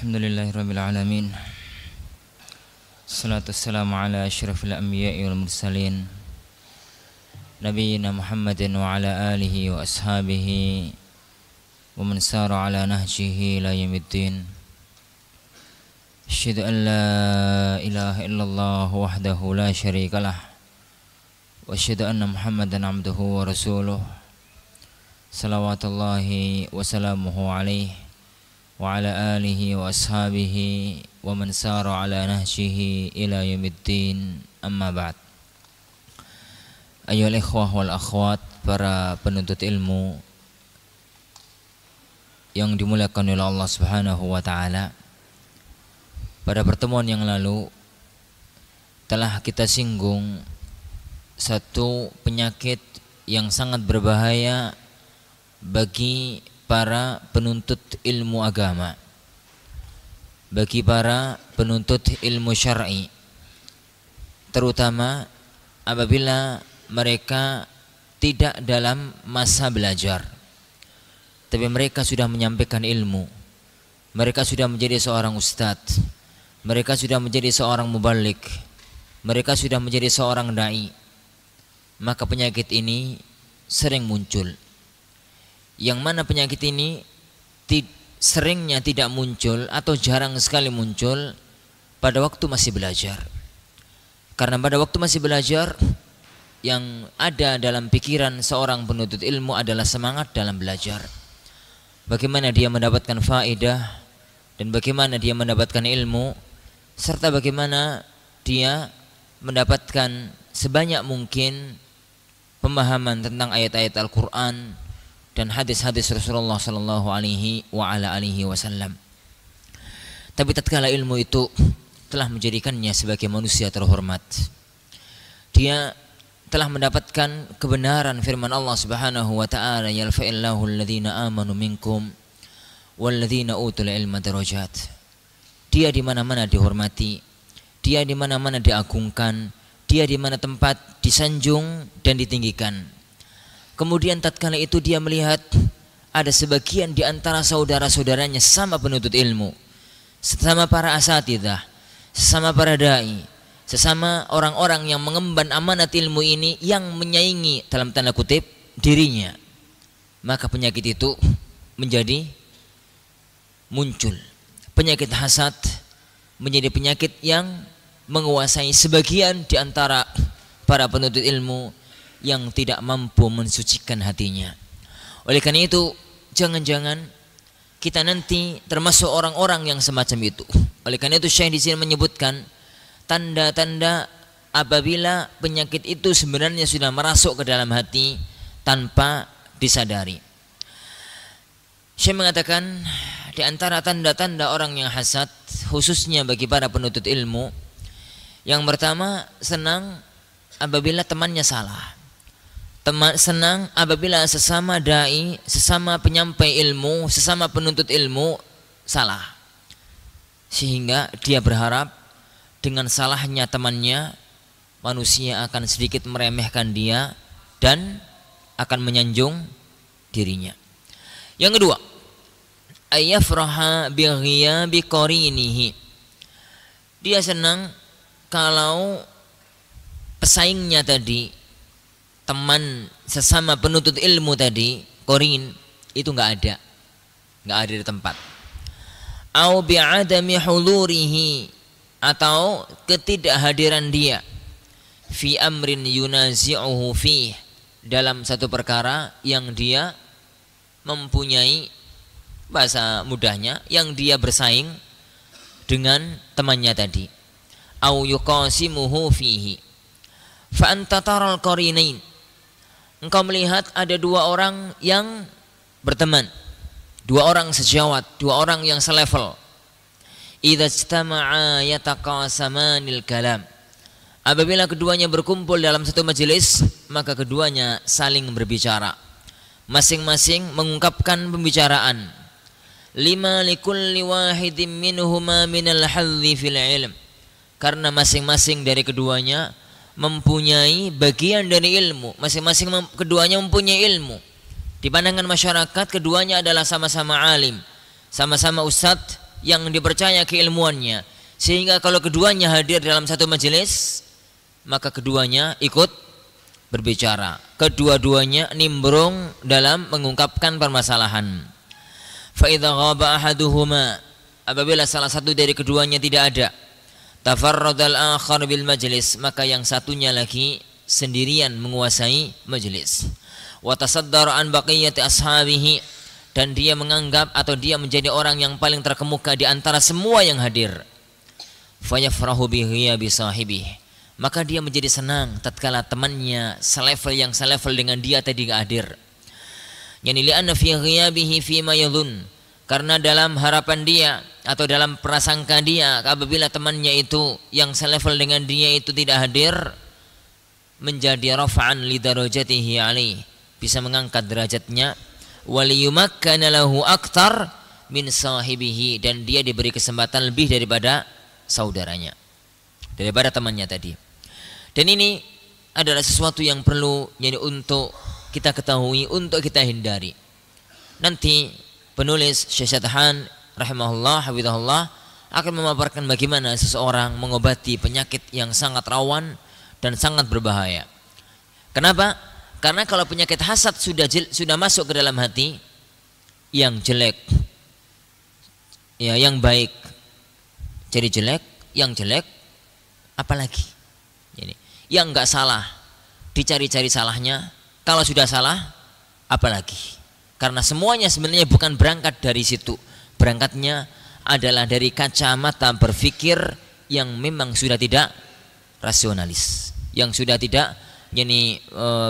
Alhamdulillahirabbil alamin. Salatu wassalamu ala asyrafil anbiya'i wal mursalin nabiyina Muhammadin wa ala alihi wa ashabihi wa man sara ala nahjihi ila yaumiddin. Asyhadu an la ilaha illallah wahdahu la syarikalah wa asyhadu anna Muhammadan abduhu wa rasuluh. Salawatullahi wa salamuhu alaihi wa ala alihi wa ashabihi wa man sara ala nahjihi ila yaumiddin, amma ba'd. Ayyuhal ikhwah wal akhwat, para penuntut ilmu yang dimuliakan oleh Allah Subhanahu wa taala. Pada pertemuan yang lalu telah kita singgung satu penyakit yang sangat berbahaya bagi para penuntut ilmu agama, bagi para penuntut ilmu syar'i, terutama apabila mereka tidak dalam masa belajar, tapi mereka sudah menyampaikan ilmu, mereka sudah menjadi seorang ustadz, mereka sudah menjadi seorang muballigh, mereka sudah menjadi seorang dai. Maka penyakit ini sering muncul, yang mana penyakit ini seringnya tidak muncul atau jarang sekali muncul pada waktu masih belajar. Karena pada waktu masih belajar, yang ada dalam pikiran seorang penuntut ilmu adalah semangat dalam belajar, bagaimana dia mendapatkan faedah dan bagaimana dia mendapatkan ilmu, serta bagaimana dia mendapatkan sebanyak mungkin pemahaman tentang ayat-ayat Al-Quran dan hadis-hadis Rasulullah sallallahu alaihi wa ala alihi wasallam. Tapi tatkala ilmu itu telah menjadikannya sebagai manusia terhormat, dia telah mendapatkan kebenaran firman Allah Subhanahu wa taala, yarfa'illahu alladhina amanu minkum walladhina utul ilma darajat. Dia di mana-mana dihormati, dia di mana-mana diagungkan, dia di mana tempat disanjung dan ditinggikan. Kemudian tatkala itu dia melihat ada sebagian di antara saudara-saudaranya sesama penuntut ilmu, sesama para asatidzah, sesama para dai, sesama orang-orang yang mengemban amanat ilmu ini yang menyaingi dalam tanda kutip dirinya, maka penyakit itu menjadi muncul. Penyakit hasad menjadi penyakit yang menguasai sebagian di antara para penuntut ilmu yang tidak mampu mensucikan hatinya. Oleh karena itu, jangan-jangan kita nanti termasuk orang-orang yang semacam itu. Oleh karena itu, Syekh di sini menyebutkan tanda-tanda apabila penyakit itu sebenarnya sudah merasuk ke dalam hati tanpa disadari. Syekh mengatakan di antara tanda-tanda orang yang hasad, khususnya bagi para penuntut ilmu, yang pertama, senang apabila temannya salah. Senang apabila sesama dai, sesama penyampai ilmu, sesama penuntut ilmu salah, sehingga dia berharap dengan salahnya temannya manusia akan sedikit meremehkan dia dan akan menyanjung dirinya. Yang kedua, ayyafraha bighiyabi qarinihi. Dia senang kalau pesaingnya tadi, teman sesama penuntut ilmu tadi, qarin, itu enggak ada di tempat. Au bi'adami hulurihi, atau ketidakhadiran dia, fi amrin yunazi'uhu fih, dalam satu perkara yang dia mempunyai, bahasa mudahnya, yang dia bersaing dengan temannya tadi. Au yuqasimuhu fihi. Fa anta taral qarinain. Engkau melihat ada dua orang yang berteman, dua orang sejawat, dua orang yang selevel. Idza ijtama'a yataqasamanil kalam. Apabila keduanya berkumpul dalam satu majelis, maka keduanya saling berbicara, masing-masing mengungkapkan pembicaraan. Lima likulli wahidin minhuma minal hadzi fil ilm. Karena masing-masing dari keduanya mempunyai bagian dari ilmu, masing-masing keduanya mempunyai ilmu. Di pandangan masyarakat keduanya adalah sama-sama alim, sama-sama ustadz, yang dipercaya keilmuannya, sehingga kalau keduanya hadir dalam satu majelis maka keduanya ikut berbicara, kedua-duanya nimbrung dalam mengungkapkan permasalahan. Fa idza ghaba ahaduhuma, apabila salah satu dari keduanya tidak ada, tafarradal akhar bil majlis, maka yang satunya lagi sendirian menguasai majelis. Wa tasaddara an baqiyati ashabihi, dan dia menganggap atau dia menjadi orang yang paling terkemuka di antara semua yang hadir. Fayafrahu bi ghiyabi sahibihi, maka dia menjadi senang tatkala temannya selevel dengan dia tadi tidak hadir. Yani li'anna fi ghiyabihi fi ma yadhun, karena dalam harapan dia atau dalam prasangka dia apabila temannya itu yang selevel dengan dia itu tidak hadir, menjadi rafa'an li darajatihi alaih, bisa mengangkat derajatnya, waliyumakkana lahu aktar min sahibihi, dan dia diberi kesempatan lebih daripada saudaranya, daripada temannya tadi. Dan ini adalah sesuatu yang perlu jadi untuk kita ketahui, untuk kita hindari. Nanti penulis Syekh Syadhan rahimahullah hafizahullah akan memaparkan bagaimana seseorang mengobati penyakit yang sangat rawan dan sangat berbahaya. Kenapa? Karena kalau penyakit hasad sudah masuk ke dalam hati, yang jelek ya yang baik jadi jelek, yang jelek apalagi ini, yang enggak salah dicari-cari salahnya, kalau sudah salah apalagi. Karena semuanya sebenarnya bukan berangkat dari situ, berangkatnya adalah dari kacamata berpikir yang memang sudah tidak rasionalis, yang sudah tidak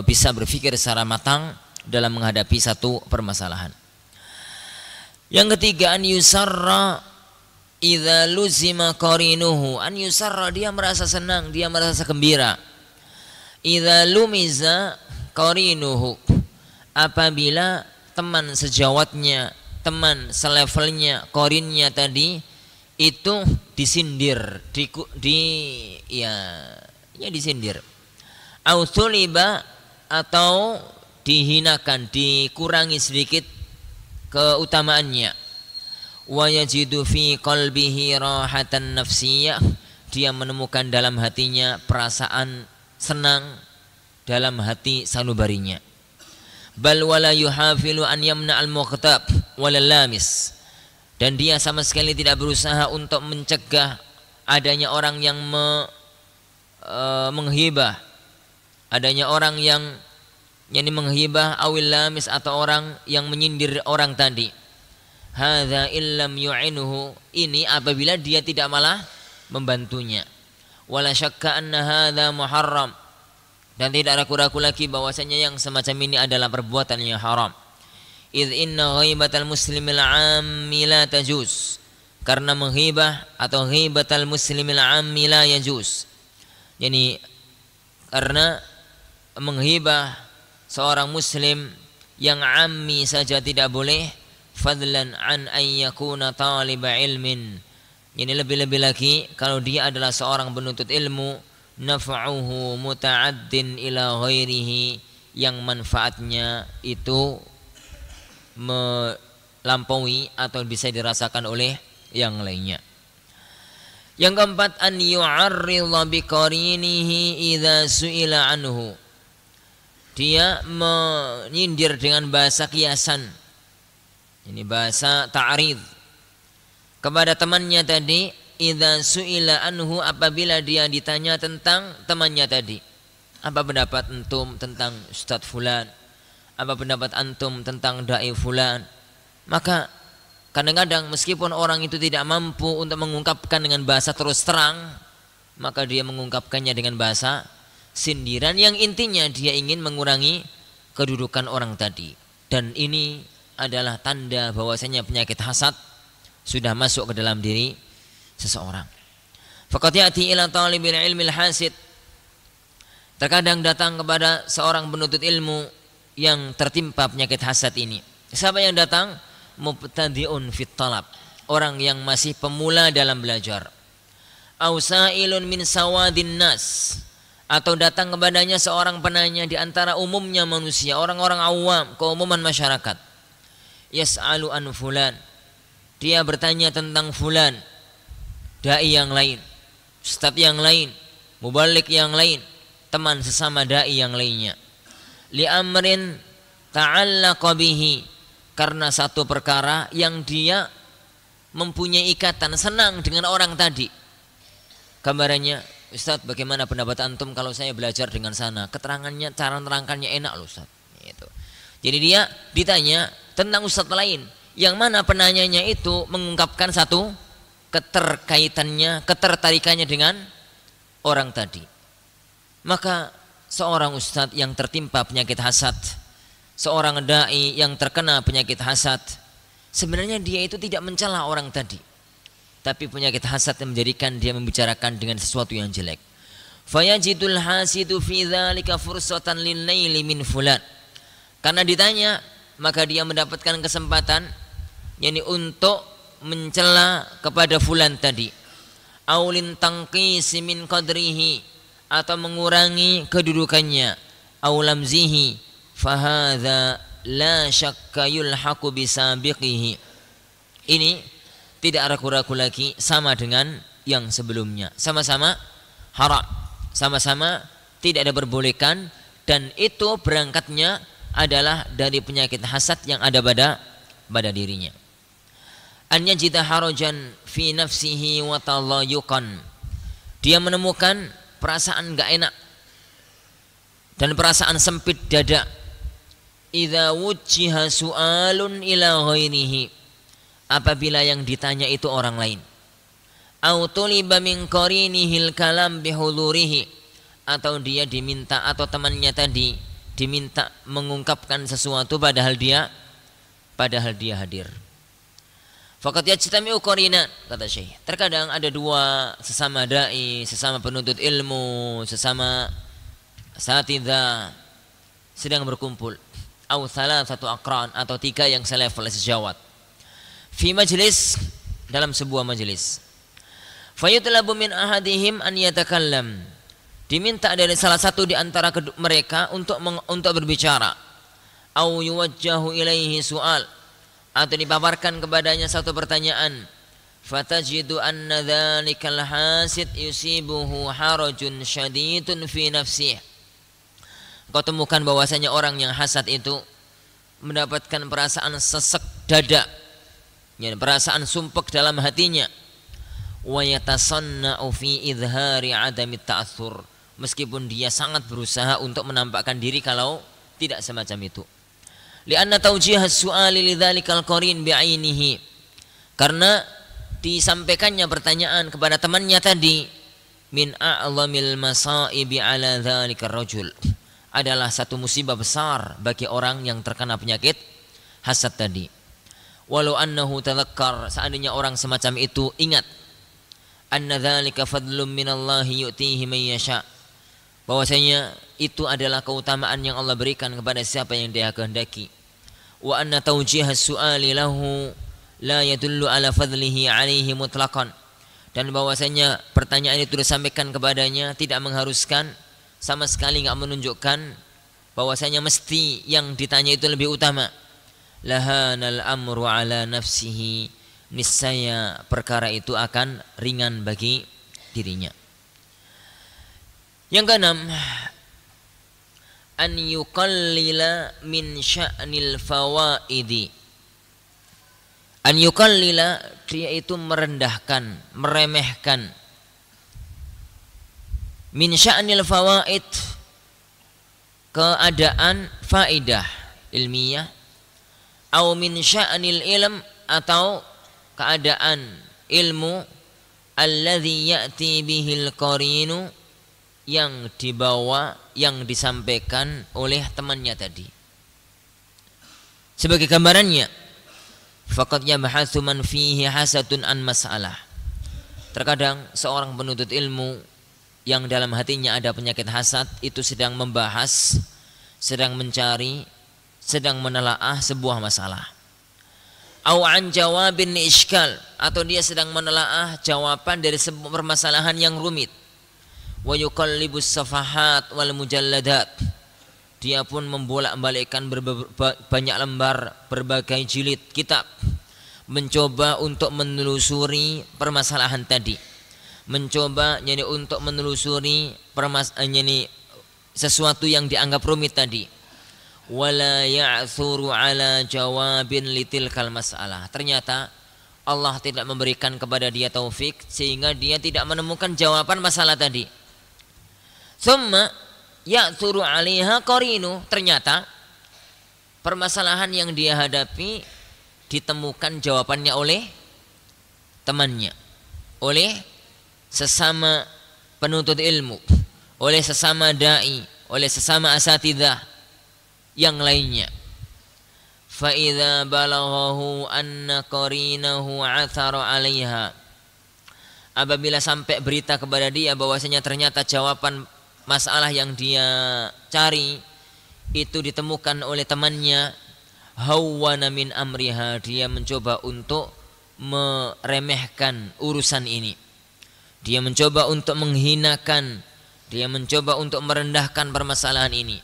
bisa berpikir secara matang dalam menghadapi satu permasalahan. Yang ketiga, an yusarra idza luzima qarinuhu, an yusarra, dia merasa senang, dia merasa gembira, idza lumiza qarinuhu, apabila teman sejawatnya, teman selevelnya, korinnya tadi itu disindir, disindir, autuliba, atau dihinakan, dikurangi sedikit keutamaannya, wa yajidu fi qalbihi rahatan nafsiyah, dia menemukan dalam hatinya perasaan senang dalam hati sanubarinya. Bal wala yuhafilu an yamna al-muqtab wala lamis, dan dia sama sekali tidak berusaha untuk mencegah adanya orang yang menghibah, adanya orang yang menghibah, awil lamis, atau orang yang menyindir orang tadi. Hadza illam yu'inuhu, ini apabila dia tidak malah membantunya. Wala syakka anna hadza muharram, dan tidak ragu-ragu lagi bahwasanya yang semacam ini adalah perbuatan yang haram. Idz inna ghibatal muslimil 'ammi la tajuz, karena menghibah atau ghibatal muslimil 'ammi la yajuz, yani karena menghibah seorang muslim yang ammi saja tidak boleh, fadlan an yakuna talib ilmin, ini lebih-lebih lagi kalau dia adalah seorang penuntut ilmu, naf'uhu muta'addin ila ghairihi, yang manfaatnya itu melampaui atau bisa dirasakan oleh yang lainnya. Yang keempat, an yu'arridha biqarinihi idza su'ila anhu, dia menyindir dengan bahasa kiasan, ini bahasa ta'rid, kepada temannya tadi, idza su'ila anhu, apabila dia ditanya tentang temannya tadi. Apa pendapat antum tentang Ustadz fulan? Apa pendapat antum tentang dai fulan? Maka kadang-kadang meskipun orang itu tidak mampu untuk mengungkapkan dengan bahasa terus terang, maka dia mengungkapkannya dengan bahasa sindiran yang intinya dia ingin mengurangi kedudukan orang tadi. Dan ini adalah tanda bahwasanya penyakit hasad sudah masuk ke dalam diri seseorang. Faqad ya'ti ila talibil ilmil hasid, terkadang datang kepada seorang penuntut ilmu yang tertimpa penyakit hasad ini. Siapa yang datang? Mubtadi'un fit talab, orang yang masih pemula dalam belajar. Au sa'ilun min sawadin nas, atau datang kepadanya seorang penanya di antara umumnya manusia, orang-orang awam, keumuman masyarakat. Yas'alu an fulan, dia bertanya tentang fulan, dai yang lain, ustadz yang lain, mubalik yang lain, teman sesama dai yang lainnya. Li amrin ta'allaqa bihi, karena satu perkara yang dia mempunyai ikatan, senang dengan orang tadi. Gambarannya, Ustadz, bagaimana pendapat antum kalau saya belajar dengan sana? Keterangannya, cara menerangkannya enak loh Ustadz. Gitu. Jadi dia ditanya tentang Ustadz lain, yang mana penanyanya itu mengungkapkan satu keterkaitannya, ketertarikannya dengan orang tadi. Maka seorang Ustadz yang tertimpa penyakit hasad, seorang dai yang terkena penyakit hasad, sebenarnya dia itu tidak mencela orang tadi, tapi penyakit hasad yang menjadikan dia membicarakan dengan sesuatu yang jelek. Fayajidul hasidu fi dzalika fursatan lin-naili min fulan. Karena ditanya, maka dia mendapatkan kesempatan yakni untuk mencela kepada fulan tadi. Aulin tangqisi min qadrihi, atau mengurangi kedudukannya. Aulamzihi fahadza la syakka yulhaqu bisabiqihi. Ini tidak ragu-ragu lagi sama dengan yang sebelumnya. Sama-sama haram, sama-sama tidak ada berbolehkan, dan itu berangkatnya adalah dari penyakit hasad yang ada pada dirinya. An yajida harajan fi nafsihi wa talayuqan. Dia menemukan perasaan enggak enak dan perasaan sempit dada. Idza wujjiha su'alun ila ghairihi, apabila yang ditanya itu orang lain. Au tuliba min qarinihil kalam bihudurihi, atau dia diminta, atau temannya tadi diminta mengungkapkan sesuatu padahal dia hadir. Faqad yajtami'u qarinan, kata Syekh. Terkadang ada dua sesama dai, sesama penuntut ilmu, sesama asatidzah sedang berkumpul. Au thalathatu aqran, atau tiga yang selevel, sejawat. Fi majlis, dalam sebuah majlis. Fayutlabu min ahadihim an yatakallam, diminta dari salah satu di antara mereka untuk berbicara. Au yuwajjahu ilaihi su'al, atau dipaparkan kepadanya satu pertanyaan. Fatajidu anna dhalikal hasid yusibuhu harajun syadidun fi nafsih. Kau temukan bahwasanya orang yang hasad itu mendapatkan perasaan sesek dada, ya, perasaan sumpek dalam hatinya. Wa yatasanna'u fi idhari adami ta'athur, meskipun dia sangat berusaha untuk menampakkan diri kalau tidak semacam itu. Lianna tawjih as-su'ali lidzalikal qarin bi'ainihi, karena disampaikannya pertanyaan kepada temannya tadi, min a'zamil masaibi ala dzalikar rajul, adalah satu musibah besar bagi orang yang terkena penyakit hasad tadi. Walau annahu tadzakkar, seandainya orang semacam itu ingat, anna dzalika fadlun minallahi yu'tihi man yasha, bahwasanya itu adalah keutamaan yang Allah berikan kepada siapa yang Dia kehendaki. Wa anna tawjihas su'ali lahu la yadullu ala fadlihi alaihi mutlaqan, dan bahwasanya pertanyaan itu disampaikan kepadanya tidak mengharuskan, sama sekali enggak menunjukkan bahwasanya mesti yang ditanya itu lebih utama. Lahanal amru ala nafsihi, niscaya perkara itu akan ringan bagi dirinya. Yang keenam, an yuqallila min sya'nil fawaidi. An yuqallila, dia itu merendahkan, meremehkan, min sya'nil fawaid, keadaan faidah ilmiah, au min sya'nil ilm, atau keadaan ilmu, alladzi ya'ti bihil qarinu, yang dibawa, yang disampaikan oleh temannya tadi. Sebagai gambarannya, faqad yabhatsu man fihi hasadun an mas'alah. Terkadang seorang penuntut ilmu yang dalam hatinya ada penyakit hasad itu sedang membahas, sedang mencari, sedang menelaah sebuah masalah. Au an jawabin iskal, atau dia sedang menelaah jawaban dari sebuah permasalahan yang rumit. Wa yuqallibus safahat wal mujalladat, dia pun membolak-balikkan banyak lembar, berbagai jilid kitab. mencoba untuk menelusuri permasalahan tadi, mencoba jadi untuk menelusuri sesuatu yang dianggap rumit tadi. Wala ya'thuru ala jawabin litilkal mas'alah. Ternyata Allah tidak memberikan kepada dia taufik sehingga dia tidak menemukan jawaban masalah tadi. Thumma ya'thuru 'alaiha qarinu. Ternyata permasalahan yang dia hadapi ditemukan jawabannya oleh temannya, oleh sesama penuntut ilmu, oleh sesama dai, oleh sesama asatidzah yang lainnya. Fa idza balaghahu anna qarinahu 'athara 'alaiha. Apabila sampai berita kepada dia bahwasanya ternyata jawaban masalah yang dia cari itu ditemukan oleh temannya, hawwana min amriha, dia mencoba untuk meremehkan urusan ini. Dia mencoba untuk menghinakan, dia mencoba untuk merendahkan permasalahan ini.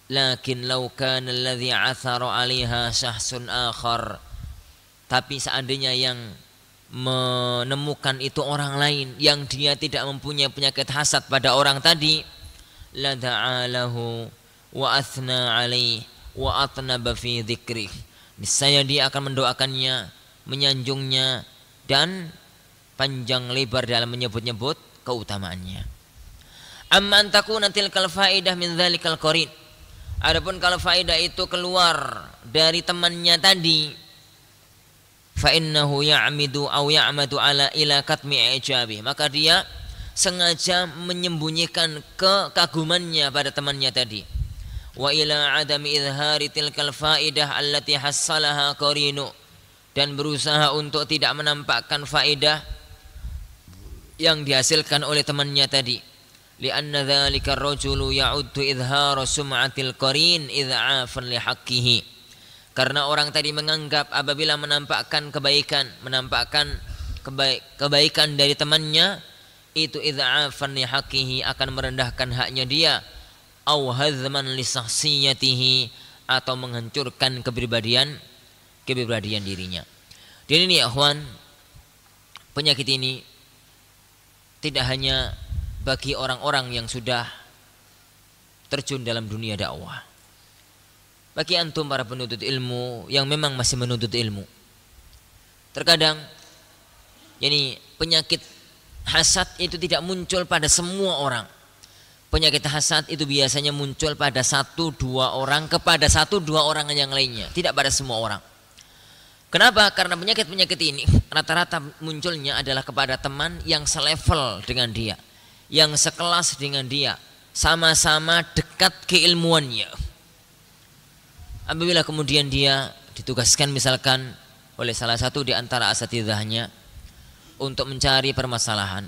Lakin law kana alladhi 'athara 'alaiha syahsun akhar. Tapi seandainya yang menemukan itu orang lain yang dia tidak mempunyai penyakit hasad pada orang tadi, la da'alahu wa athna 'alaihi wa atnaba fi dzikrih. Niscaya dia akan mendoakannya, menyanjungnya dan panjang lebar dalam menyebut-nyebut keutamaannya. Amma an takuna tilkal faidah min dzalikal qarin. Adapun kalau faedah itu keluar dari temannya tadi, fa innahu ya'midu aw ya'madu ala ila katmi ijabi, maka dia sengaja menyembunyikan kekagumannya pada temannya tadi. Wa ila adami izhari tilkal faidah allati hassalaha qarinu, dan berusaha untuk tidak menampakkan faedah yang dihasilkan oleh temannya tadi. Lianna dzalika ar-rajulu ya'uddu izhara sum'atil qarin idha'afan li haqqihi. Karena orang tadi menganggap apabila menampakkan kebaikan, menampakkan kebaikan dari temannya, itu idha'afan li haqqihi, akan merendahkan haknya dia, au hadzman li shakhsiyatihi, atau menghancurkan kepribadian dirinya. Dan ini ya ikhwan, penyakit ini tidak hanya bagi orang-orang yang sudah terjun dalam dunia dakwah. Bagi antum para penuntut ilmu yang memang masih menuntut ilmu, terkadang yani penyakit hasad itu tidak muncul pada semua orang. Penyakit hasad itu biasanya muncul pada 1-2 orang kepada 1-2 orang yang lainnya, tidak pada semua orang. Kenapa? Karena penyakit-penyakit ini rata-rata munculnya adalah kepada teman yang selevel dengan dia, yang sekelas dengan dia, sama-sama dekat keilmuannya. Apabila kemudian dia ditugaskan misalkan oleh salah satu di antara asatidhahnya untuk mencari permasalahan,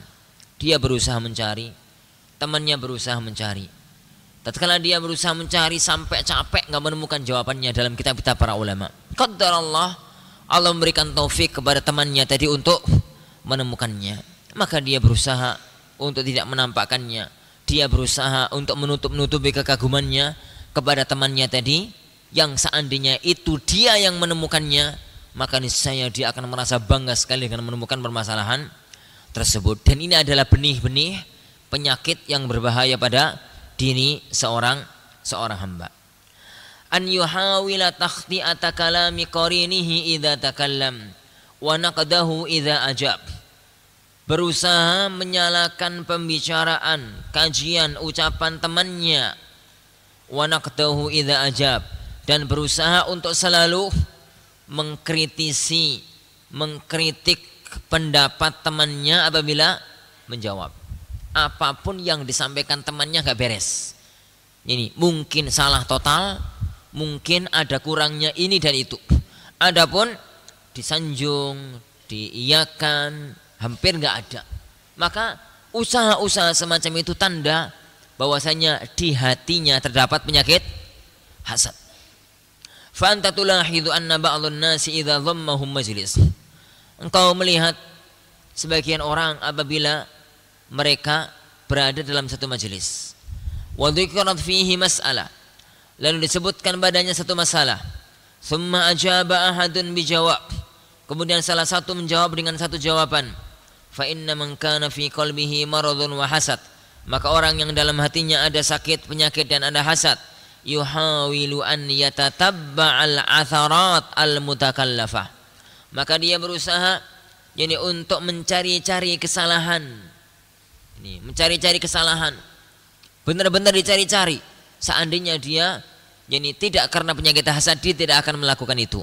dia berusaha mencari, temannya berusaha mencari. Tatkala dia berusaha mencari sampai capek nggak menemukan jawabannya dalam kitab-kitab para ulama, qadarallah, Allah memberikan taufik kepada temannya tadi untuk menemukannya, maka dia berusaha untuk tidak menampakkannya. Dia berusaha untuk menutup-nutupi kekagumannya kepada temannya tadi, yang seandainya itu dia yang menemukannya, maka niscaya dia akan merasa bangga sekali dengan menemukan permasalahan tersebut. Dan ini adalah benih-benih penyakit yang berbahaya pada diri seorang hamba. An yuhawila takhti'ata kalami qarinihi idza takallam wa naqdahu idza ajab. Berusaha menyalakan pembicaraan, kajian, ucapan temannya, wa naqdahu idza ajab, dan berusaha untuk selalu mengkritisi, mengkritik pendapat temannya apabila menjawab. Apapun yang disampaikan temannya gak beres. Ini mungkin salah total, mungkin ada kurangnya ini dan itu. Adapun disanjung, diiyakan, hampir gak ada. Maka usaha-usaha semacam itu tanda bahwasanya di hatinya terdapat penyakit hasad. Fa anta tulahidhu anna ba'dhan nasi idza dhammahum majlis. Engkau melihat sebagian orang apabila mereka berada dalam satu majelis, wa dzikrat fihi mas'alah, lalu disebutkan padanya satu masalah, thumma ajaba ahadun bijawab, Kemudian salah satu menjawab dengan satu jawaban, fa inna man kana fi qalbihi maradun wa hasad, maka orang yang dalam hatinya ada sakit, penyakit dan ada hasad, yuhawilu an yatatabba'al atharat al mutakallafah, maka dia berusaha untuk mencari-cari kesalahan. Ini mencari-cari kesalahan, benar-benar dicari-cari. Seandainya dia tidak karena penyakit hasad, dia tidak akan melakukan itu.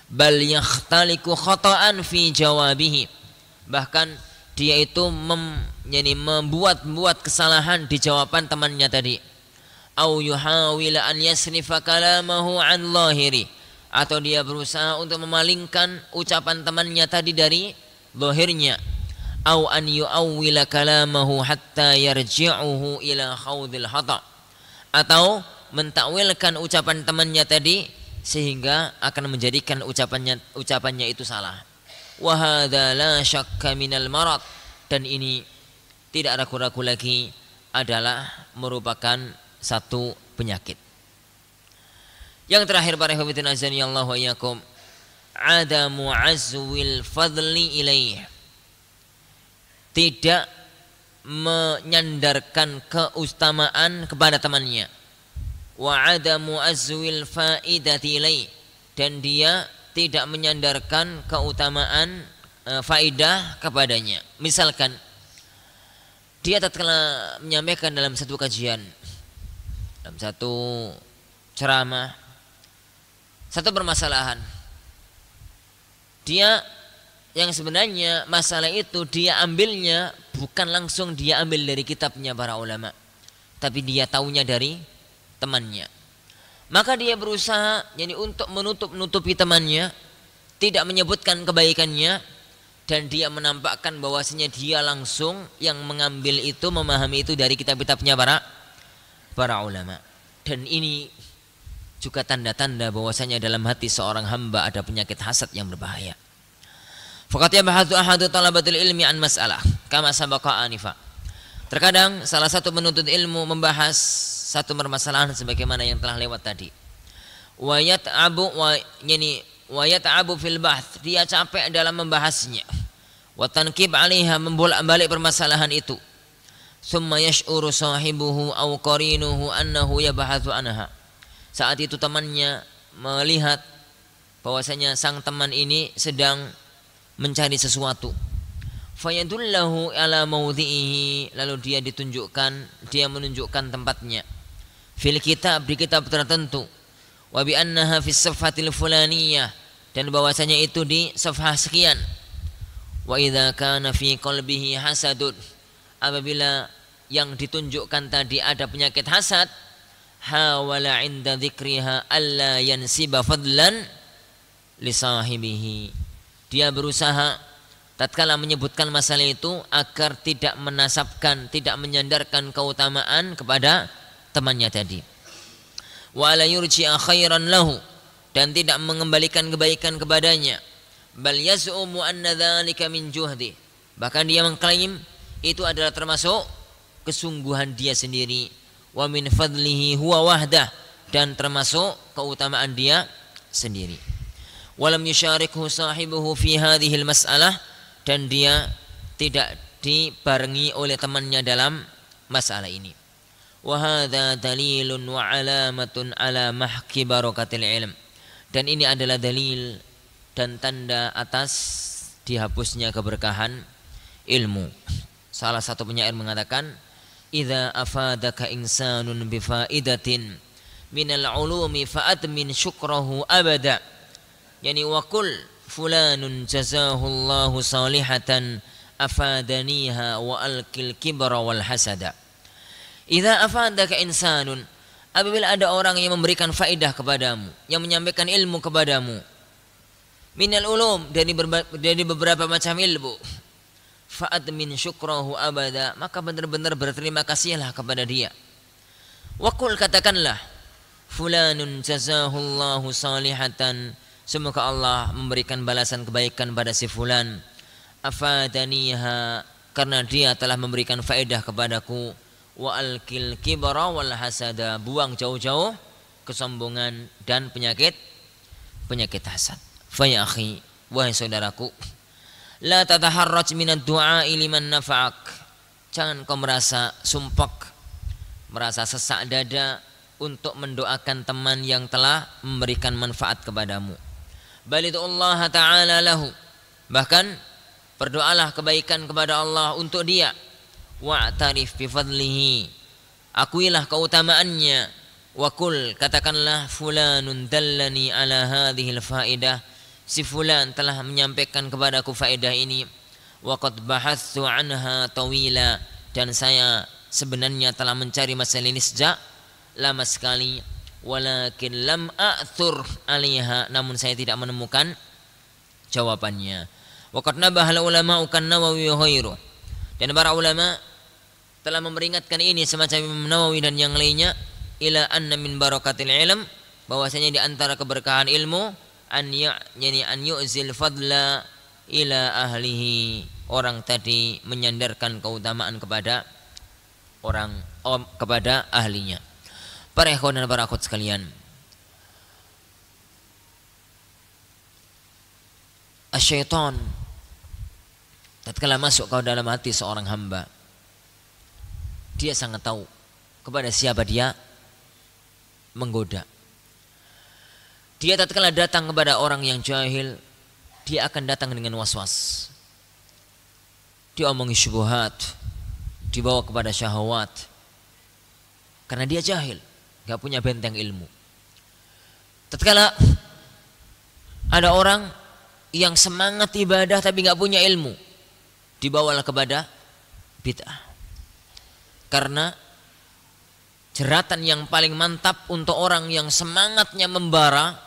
Bal yakhtaliku khata'an fi jawabihi, bahkan dia itu membuat kesalahan di jawaban temannya tadi. Au yuhawila an yasrifa kalamahu an lahiri, atau dia berusaha untuk memalingkan ucapan temannya tadi dari zahirnya. Au an yuawwila kalamahu hatta yarji'uhu ila khawdil hata, atau mentakwilkan ucapan temannya tadi sehingga akan menjadikan ucapannya itu salah. Wa hadza la syakka minal marad, dan ini tidak ragu-ragu lagi adalah merupakan satu penyakit. Yang terakhir para hadirin azani Allah wa iyyakum, adamu azwil fadli ilaih, tidak menyandarkan keutamaan kepada temannya. Wa adamu azwil faidati ilaih, dan dia tidak menyandarkan keutamaan faidah kepadanya. Misalkan dia tatkala menyampaikan dalam satu kajian, dalam satu ceramah, satu permasalahan, dia yang sebenarnya masalah itu dia ambilnya bukan langsung dia ambil dari kitabnya para ulama, tapi dia taunya dari temannya. Maka dia berusaha untuk menutupi temannya, tidak menyebutkan kebaikannya, dan dia menampakkan bahwasanya dia langsung yang mengambil itu, memahami itu dari kitab-kitabnya para ulama. Dan ini juga tanda-tanda bahwasanya dalam hati seorang hamba ada penyakit hasad yang berbahaya. Faqad yabhathu ahadu talabatul ilmi an mas'alah kama sabaqa anifa. Terkadang salah satu penuntut ilmu membahas satu permasalahan sebagaimana yang telah lewat tadi. Wa yat'abu fil bahth, dia capek dalam membahasnya. Wa tankib 'alaiha, membolak-balik permasalahan itu. Tsumma yash'uru sahibuhu aw qarinuhu annahu yabhathu anha. Saat itu temannya melihat bahwasanya sang teman ini sedang mencari sesuatu. Fayadullahu ala mawdhihi, lalu dia menunjukkan tempatnya. Fil kitab, di kitab tertentu. Wa bi annaha fis safhatil fulaniyah, dan bahwasanya itu di safhah sekian. Wa idza kana fi qalbihi hasadun, apabila yang ditunjukkan tadi ada penyakit hasad, hawala inda dzikriha alla yansiba fadlan li sahibihi, dia berusaha tatkala menyebutkan masalah itu agar tidak menasabkan, tidak menyandarkan keutamaan kepada temannya tadi. Wa la yurji'a khairan lahu, dan tidak mengembalikan kebaikan kepadanya. Bal yaz'umu anna dzalika min juhdi, bahkan dia mengklaim itu adalah termasuk kesungguhan dia sendiri. Wa min fadlihi huwa wahdah, dan termasuk keutamaan dia sendiri. Walam yusyarikhu sahibuhu fi hadhil mas'alah, dan dia tidak dibarengi oleh temannya dalam masalah ini. Wa hadza dalilun wa alamatun ala mahki barakatil ilm, dan ini adalah dalil dan tanda atas dihapusnya keberkahan ilmu. Salah satu penyair mengatakan, idza afadaka insanun bi faidatin minal ulumi fa'admin syukrahu abada. Wa qul fulanun jazahullahu salihatan afadaniha wa alqil kibra wal hasada. Idza afadaka insanun, apabila ada orang yang memberikan faedah kepadamu, yang menyampaikan ilmu kepadamu, minal ulum, dari beberapa macam ilmu, fa'admin syukrahu abada, maka benar-benar berterima kasihlah kepada dia. Wa qul, katakanlah, fulanun jazahullahu salihatan, semoga Allah memberikan balasan kebaikan pada si fulan, afadaniha, karena dia telah memberikan faedah kepadaku, wa alqil kibra wal hasada, buang jauh-jauh kesombongan dan penyakit hasad. Fa ya akhi, wahai saudaraku, la tataharraj minad du'a liman nafa'ak. Jangan kau merasa sumpek, merasa sesak dada untuk mendoakan teman yang telah memberikan manfaat kepadamu. Balidu Allah Ta'ala lahu. Bahkan berdoalah kebaikan kepada Allah untuk dia. Wa'tarif bi fadlihi. Akuilah keutamaannya. Wa qul, katakanlah, fulanun dallani ala hadhil faidah. Si fulan telah menyampaikan kepadaku faedah ini. Wa qad bahatsu anha tawila. Dan saya sebenarnya telah mencari masalah ini sejak lama sekali. Walakin lam a'thur 'alaiha, namun saya tidak menemukan jawabannya. Waqad nabahal ulama kan Nawawi wa ghairu. Dan para ulama telah memperingatkan ini semacam Imam Nawawi dan yang lainnya, ila anna min barakatil ilm, bahwasanya di antara keberkahan ilmu an yu'zil fadla ila ahlihi, orang tadi menyandarkan keutamaan kepada kepada ahlinya. Para ikhwan dan para akhwat sekalian, asyaitan tatkala masuk ke dalam hati seorang hamba, dia sangat tahu kepada siapa dia menggoda. Dia tatkala datang kepada orang yang jahil, dia akan datang dengan was-was. Dia omongi syubhat, dibawa kepada syahwat, karena dia jahil, gak punya benteng ilmu. Tatkala ada orang yang semangat ibadah tapi gak punya ilmu, dibawalah kepada bid'ah. Karena jeratan yang paling mantap untuk orang yang semangatnya membara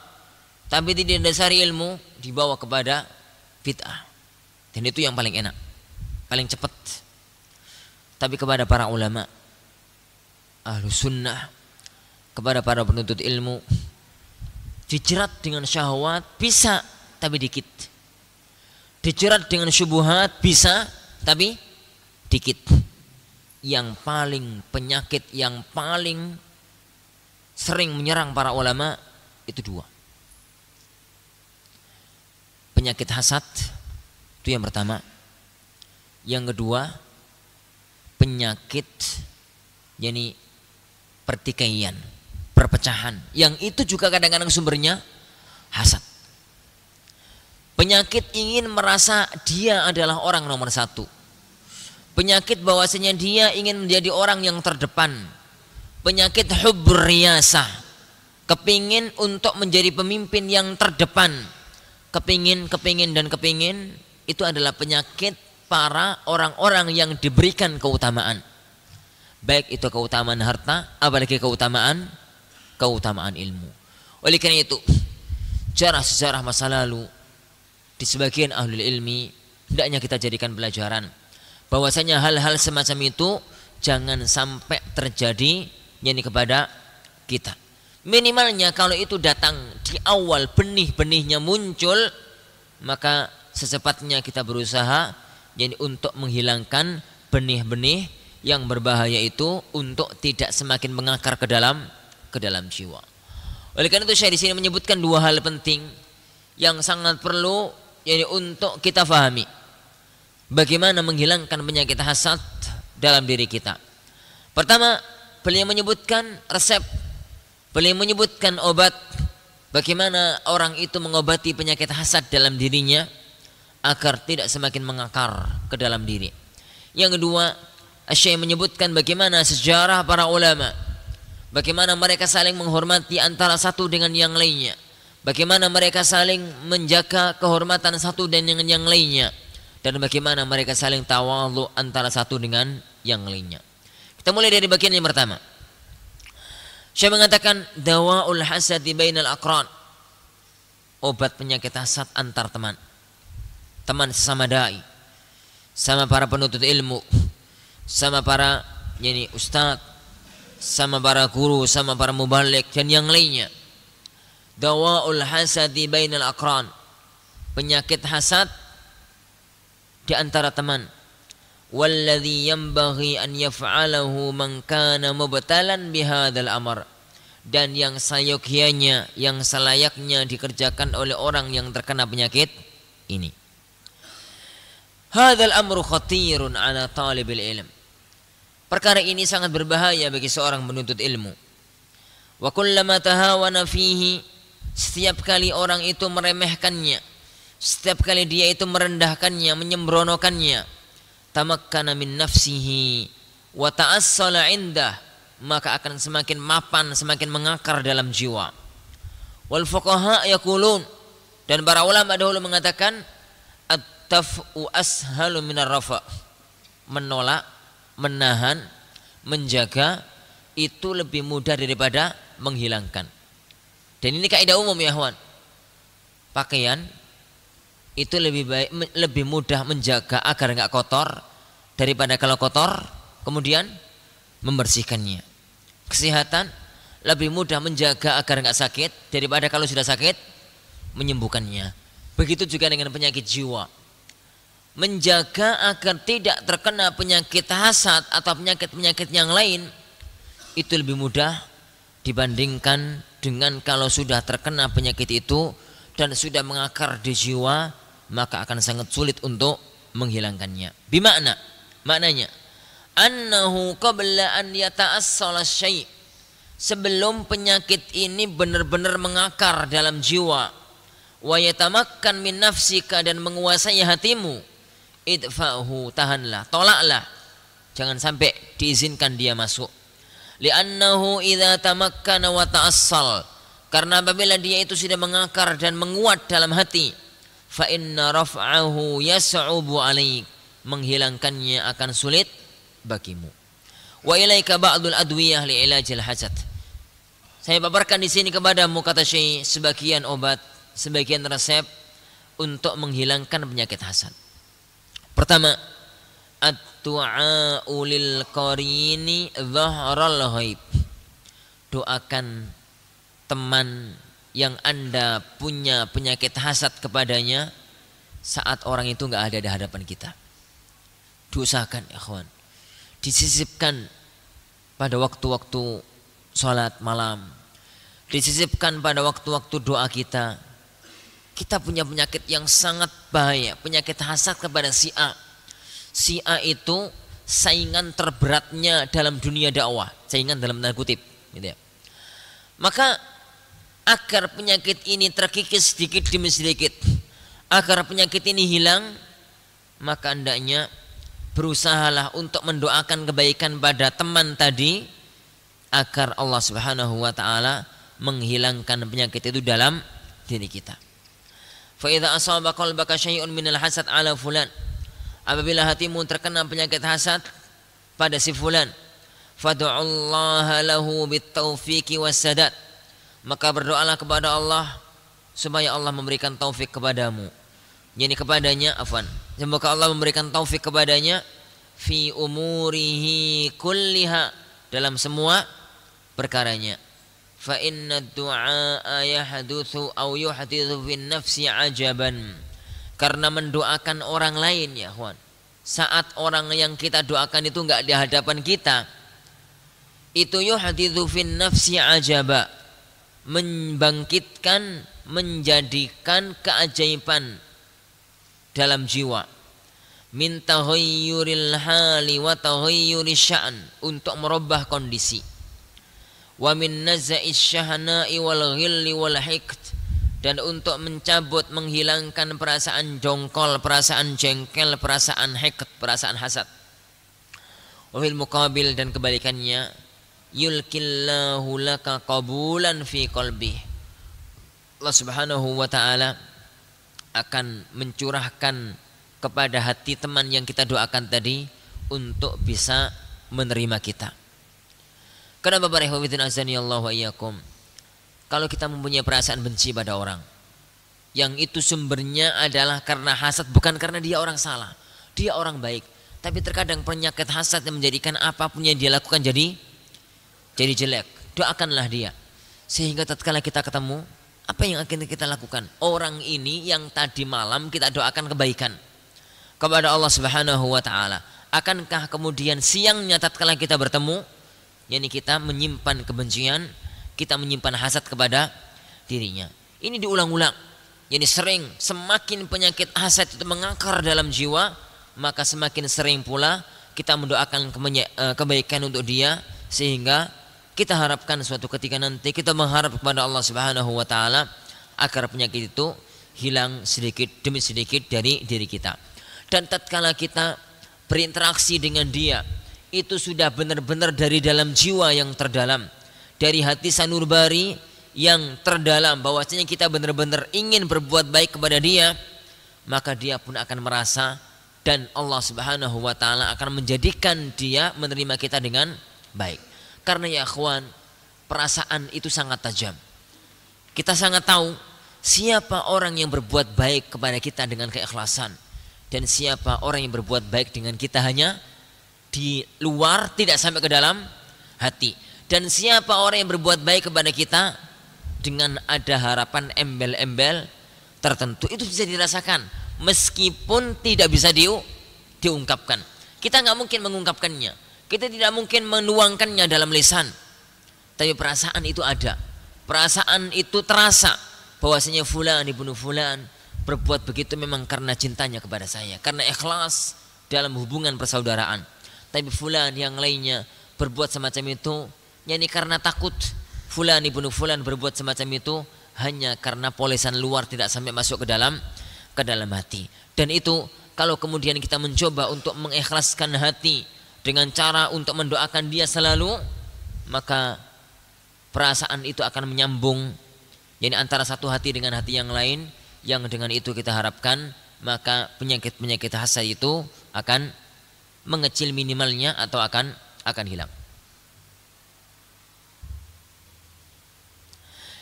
tapi tidak dasari ilmu, dibawa kepada bid'ah. Dan itu yang paling enak, paling cepat. Tapi kepada para ulama, ahlu sunnah, kepada para penuntut ilmu, dijerat dengan syahwat bisa tapi dikit, dijerat dengan syubhat bisa tapi dikit. Yang paling penyakit yang paling sering menyerang para ulama itu dua. Penyakit hasad, itu yang pertama. Yang kedua, penyakit yakni pertikaian, perpecahan, yang itu juga kadang-kadang sumbernya hasad. Penyakit ingin merasa dia adalah orang nomor satu. Penyakit bahwasanya dia ingin menjadi orang yang terdepan. Penyakit hubbur riyasah, kepingin untuk menjadi pemimpin yang terdepan. Kepingin, itu adalah penyakit para orang-orang yang diberikan keutamaan. Baik itu keutamaan harta, apalagi keutamaan ilmu. Oleh karena itu, sejarah masa lalu di sebagian ahlul ilmi hendaknya kita jadikan pelajaran, bahwasanya hal-hal semacam itu jangan sampai terjadi yakni kepada kita. Minimalnya kalau itu datang di awal, benih-benihnya muncul, maka secepatnya kita berusaha yakni untuk menghilangkan benih-benih yang berbahaya itu, untuk tidak semakin mengakar ke dalam jiwa. Oleh karena itu saya di sini menyebutkan dua hal penting yang sangat perlu yakni untuk kita fahami. Bagaimana menghilangkan penyakit hasad dalam diri kita. Pertama, beliau menyebutkan resep, beliau menyebutkan obat, bagaimana orang itu mengobati penyakit hasad dalam dirinya agar tidak semakin mengakar ke dalam diri. Yang kedua, Syekh menyebutkan bagaimana sejarah para ulama, bagaimana mereka saling menghormati antara satu dengan yang lainnya, bagaimana mereka saling menjaga kehormatan satu dengan yang lainnya, dan bagaimana mereka saling tawadhu antara satu dengan yang lainnya. Kita mulai dari bagian yang pertama. Syekh mengatakan dawaul hasadi bainal aqran, obat penyakit hasad antar teman sesama dai, sama para penuntut ilmu, sama para yakni ustaz, sama para guru, sama para mubaligh dan yang lainnya. Dawaul hasadi bainal aqran, penyakit hasad di antara teman. Walladzi yanbaghi an yaf'alahu man kana mubtalan bihadzal amr, dan yang seyogyanya, yang selayaknya dikerjakan oleh orang yang terkena penyakit ini. Hadzal amru khatirun ala talibil ilm. Perkara ini sangat berbahaya bagi seorang penuntut ilmu. Wa kullama tahawana fihi, setiap kali orang itu meremehkannya, setiap kali dia itu merendahkannya, menyembronokannya, tamakkana min nafsihi wa ta'assala indah, maka akan semakin mapan, semakin mengakar dalam jiwa. Wal fuqaha yaqulun, dan para ulama dahulu mengatakan at-taf'u ashalu minar rafa. Menolak, menahan, menjaga itu lebih mudah daripada menghilangkan. Dan ini kaidah umum ya kawan. Pakaian itu lebih mudah menjaga agar enggak kotor daripada kalau kotor kemudian membersihkannya. Kesehatan lebih mudah menjaga agar enggak sakit daripada kalau sudah sakit menyembuhkannya. Begitu juga dengan penyakit jiwa. Menjaga agar tidak terkena penyakit hasad atau penyakit-penyakit yang lain itu lebih mudah dibandingkan dengan kalau sudah terkena penyakit itu dan sudah mengakar di jiwa, maka akan sangat sulit untuk menghilangkannya. Bimakna, maknanya annahu qabla an yata'assala syai', sebelum penyakit ini benar-benar mengakar dalam jiwa, wa yatamakkan min nafsika, dan menguasai hatimu, idfa'hu, tahanlah, tolaklah, jangan sampai diizinkan dia masuk. Li'annahu idza tamakkana wa ta'assal, karena apabila dia itu sudah mengakar dan menguat dalam hati, fa inna raf'ahu yas'ubu 'alaik, menghilangkannya akan sulit bagimu. Wa ilaika ba'dul adwiyah li'ilajil hasad, saya paparkan di sini kepadamu, kata Syekh, sebagian obat, sebagian resep untuk menghilangkan penyakit hasad. Pertama, at-du'a'u lil qarini dhahral ghaib. Doakan teman yang Anda punya penyakit hasad kepadanya saat orang itu enggak ada di hadapan kita. Diusahakan ya kawan, disisipkan pada waktu-waktu salat malam, disisipkan pada waktu-waktu doa kita. Kita punya penyakit yang sangat bahaya, penyakit hasad kepada si A. Si A itu saingan terberatnya dalam dunia dakwah, saingan dalam tanda kutip, gitu ya. Maka agar penyakit ini terkikis sedikit demi sedikit, agar penyakit ini hilang, maka hendaknya berusahalah untuk mendoakan kebaikan pada teman tadi, agar Allah Subhanahu wa taala menghilangkan penyakit itu dalam diri kita. Fa idza asaba qalbaka syai'un minal hasad ala fulan, apabila hatimu terkena penyakit hasad pada si fulan, fad'ullaha lahu bitaufiqi wassadat, maka berdoalah kepada Allah supaya Allah memberikan taufik kepadamu, yakni kepadanya, semoga Allah memberikan taufik kepadanya fi umurihi kulliha, dalam semua perkaranya. Fa inna du'a yahdutsu aw yuhditsu fin nafsi ajaban, karena mendoakan orang lain ya kawan, saat orang yang kita doakan itu enggak di hadapan kita, itu yuhditsu fin nafsi ajaba, membangkitkan, menjadikan keajaiban dalam jiwa, min taghayyuril hali wa taghayyuri sya'n, untuk merubah kondisi, wa min naza'is syahna'i wal ghilli wal hiqd, dan untuk mencabut, menghilangkan perasaan jongkol, perasaan jengkel, perasaan hiqd, perasaan hasad. Wa fil muqabil, dan kebalikannya, yulkillahu laka qabulan fi qalbi, Allah Subhanahu wa taala akan mencurahkan kepada hati teman yang kita doakan tadi untuk bisa menerima kita. Kenapa para ikhwatiddin azani Allah wa iyyakum? Kalau kita mempunyai perasaan benci pada orang, yang itu sumbernya adalah karena hasad, bukan karena dia orang salah, dia orang baik, tapi terkadang penyakit hasad yang menjadikan apapun yang dia lakukan jadi jelek. Doakanlah dia, sehingga tatkala kita ketemu, apa yang akan kita lakukan? Orang ini yang tadi malam kita doakan kebaikan kepada Allah Subhanahu wa taala, akankah kemudian siangnya tatkala kita bertemu, yakni kita menyimpan kebencian, kita menyimpan hasad kepada dirinya? Ini diulang-ulang. Yani sering, semakin penyakit hasad itu mengakar dalam jiwa, maka semakin sering pula kita mendoakan kebaikan untuk dia, sehingga kita harapkan suatu ketika nanti kita mengharap kepada Allah Subhanahu wa taala agar penyakit itu hilang sedikit demi sedikit dari diri kita. Dan tatkala kita berinteraksi dengan dia, itu sudah benar-benar dari dalam jiwa yang terdalam, dari hati sanubari yang terdalam, bahwasanya kita benar-benar ingin berbuat baik kepada dia, maka dia pun akan merasa, dan Allah Subhanahu wa taala akan menjadikan dia menerima kita dengan baik. Karena ya akhwan, perasaan itu sangat tajam. Kita sangat tahu siapa orang yang berbuat baik kepada kita dengan keikhlasan, dan siapa orang yang berbuat baik dengan kita hanya di luar, tidak sampai ke dalam hati. Dan siapa orang yang berbuat baik kepada kita dengan ada harapan embel-embel tertentu, itu bisa dirasakan meskipun tidak bisa diungkapkan. Kita nggak mungkin mengungkapkannya, kita tidak mungkin menuangkannya dalam lisan, tapi perasaan itu ada, perasaan itu terasa bahwasanya fulan ibnu fulan berbuat begitu memang karena cintanya kepada saya, karena ikhlas dalam hubungan persaudaraan. Tapi fulan yang lainnya berbuat semacam itu yakni karena takut. Fulan ibnu fulan berbuat semacam itu hanya karena polesan luar, tidak sampai masuk ke dalam hati. Dan itu kalau kemudian kita mencoba untuk mengikhlaskan hati dengan cara untuk mendoakan dia selalu, maka perasaan itu akan menyambung, yakni antara satu hati dengan hati yang lain, yang dengan itu kita harapkan maka penyakit-penyakit hasad itu akan mengecil minimalnya atau akan hilang.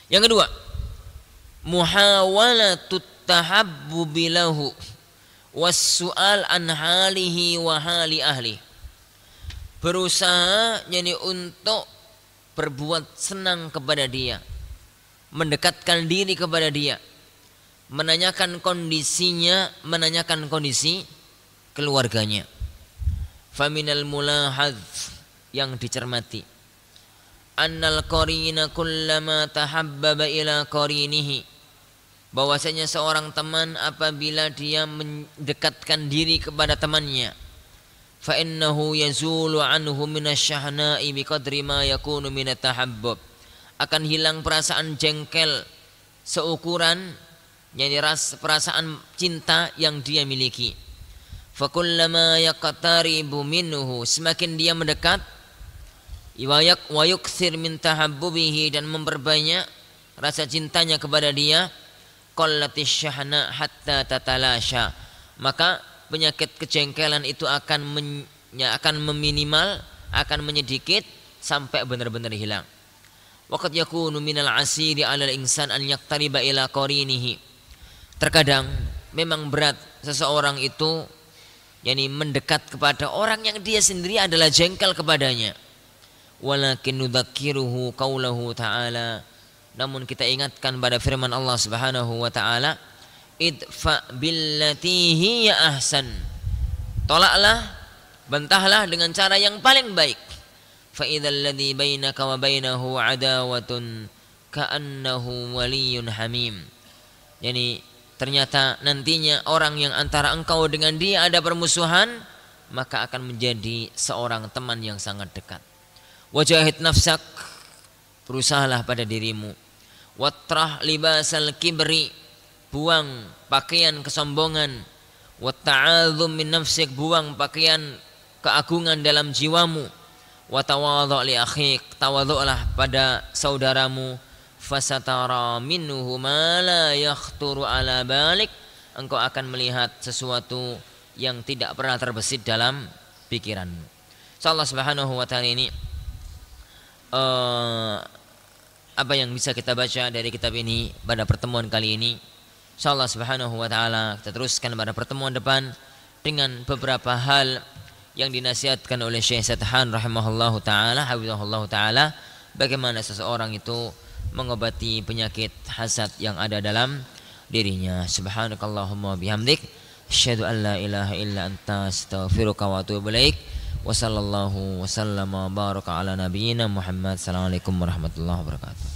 Yang kedua, muhawalatut tahabbubi lahu was-su'al an halihi wa hali ahli. Berusaha yani untuk berbuat senang kepada dia, mendekatkan diri kepada dia, menanyakan kondisinya, menanyakan kondisi keluarganya. Faminal mulahadz, yang dicermati, annal qarina kullama tahabbaba ila qarinihi, bahwasanya seorang teman apabila dia mendekatkan diri kepada temannya, fa innahu yazulu anhu minasyahna'i biqadri ma yakunu minat tahabbub, akan hilang perasaan jengkel seukuran yakni perasaan cinta yang dia miliki. Fa kullama yaqtaribu minhu, semakin dia mendekat, wa yukthir min tahabbubihi, dan memperbanyak rasa cintanya kepada dia, qallatis syahna hatta tatalasha, maka penyakit kejengkelan itu akan meminimal, akan menyedikit sampai benar-benar hilang. Waqad yakunu minal asiri 'alal insan an yaqtariba ila qarinihi, terkadang memang berat seseorang itu yakni mendekat kepada orang yang dia sendiri adalah jengkel kepadanya. Walakin nudzakiruhu qaulahu ta'ala, namun kita ingatkan pada firman Allah Subhanahu wa taala, idfa billati hiya ahsan, tolaklah, bantahlah dengan cara yang paling baik. Fa idzal ladzi bainaka wa bainahu adawatun ka'annahu waliyyun hamim, yani ternyata nantinya orang yang antara engkau dengan dia ada permusuhan, maka akan menjadi seorang teman yang sangat dekat. Wajahid nafsak, berusahalah pada dirimu. Watrah libasal kibri, buang pakaian kesombongan. Watta'adzum min nafsik, buang pakaian keagungan dalam jiwamu. Watawadhu' li akhik, tawadhu'lah pada saudaramu. Fasatara minhu ma la yakhturu ala balik, engkau akan melihat sesuatu yang tidak pernah terbesit dalam pikiranmu. Allah Subhanahu wa taala ini apa yang bisa kita baca dari kitab ini pada pertemuan kali ini. Insyaallah Subhanahu wa taala kita teruskan pada pertemuan depan dengan beberapa hal yang dinasihatkan oleh Syekh Sathan rahimahullahu taala, hafizahullahu taala, bagaimana seseorang itu mengobati penyakit hasad yang ada dalam dirinya. Subhanakallahumma bihamdik, asyhadu an la ilaha illa anta, astaghfiruka wa atubu ilaik. Wa sallallahu wa sallama baraka ala nabiyyina Muhammad. Assalamualaikum warahmatullahi wabarakatuh.